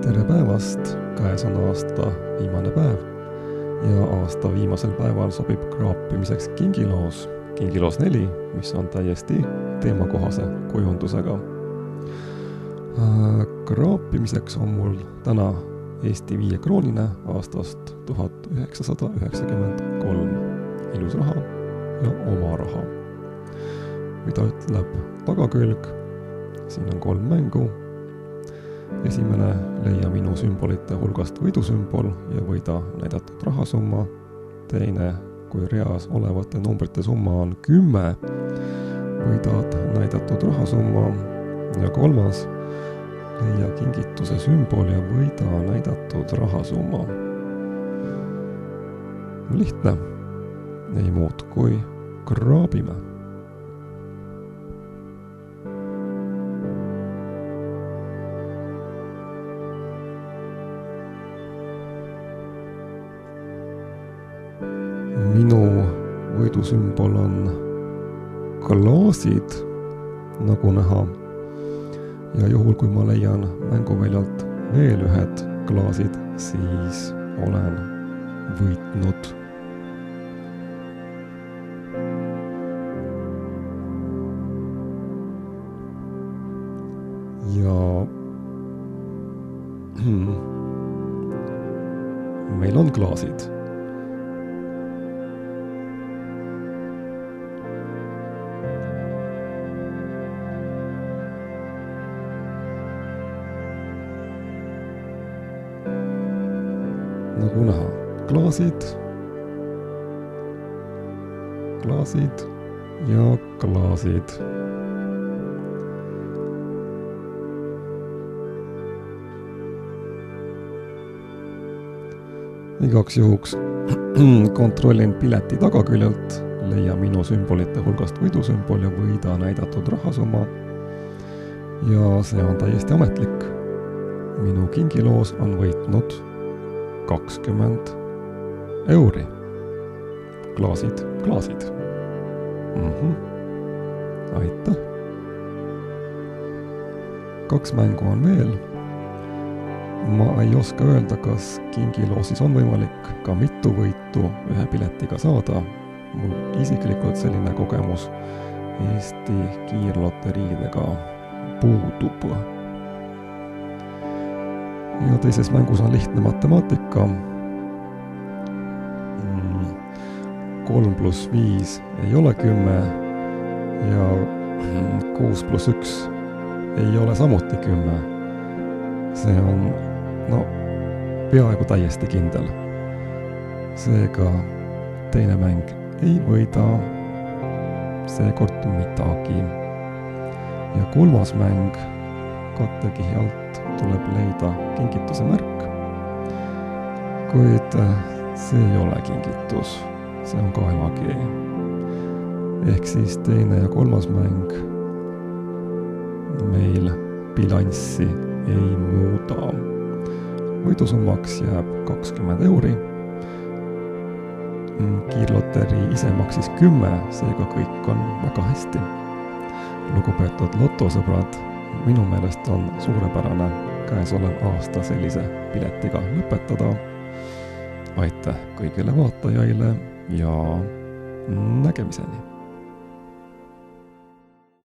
Tere päevast! Käes on aasta viimane päev ja aasta viimasel päeval sobib kraapimiseks kingiloos 4, mis on täiesti teemakohase kujundusega. Kraapimiseks on mul täna Eesti 5 kroonine aastast 1993. Ilus raha ja oma raha. Mida ütleb tagakülg? Siin on 3 mängu. Esimene, leia minu sümbolite hulgast võidusümbol ja võida näidatud rahasumma. Teine, kui reas olevate numbrite summa on 10, võidad näidatud rahasumma. Ja 3, leia kingituse sümbol ja võida näidatud rahasumma. Lihtne, ei muud kui kraabime. Minu võidusümbol on klaasid, nagu näha, ja juhul kui ma leian mänguväljalt veel ühed klaasid, siis olen võitnud. Ja meil on klaasid. Nagu näha, klaasid ja klaasid. Igaks juhuks kontrollin pileti tagaküljelt, leia minu sümbolite hulgast võidusümbol ja võida näidatud rahasumma. Ja see on täiesti ametlik. Minu kingiloos on võitnud 20 euri. Klaasid. Aitäh. 2 mängu on veel. Ma ei oska öelda, kas kingiloosis on võimalik ka mitu võitu ühe piletiga saada. Mul isiklikult selline kogemus Eesti kiirloteriidega puudub. Ja teises mängus on lihtne matemaatika. 3 + 5 ei ole 10 ja 6 + 1 ei ole samuti 10. See on, peaaegu täiesti kindel. Seega teine mäng ei võida seekord midagi. Ja 3. mäng kattekihi alt tuleb leida kingituse märk, kuid see ei ole kingitus, see on kaevakiri. Ehk siis teine ja 3. mäng meil bilanssi ei muuda. Võidusummaks jääb 20 euri. Kiirloteri ise maksis 10, seega kõik on väga hästi. Lugupeetud lotosõbrad, minu meelest on suurepärane käesolev aasta sellise piletiga lõpetada. Aitäh kõigile vaatajaile ja nägemiseni!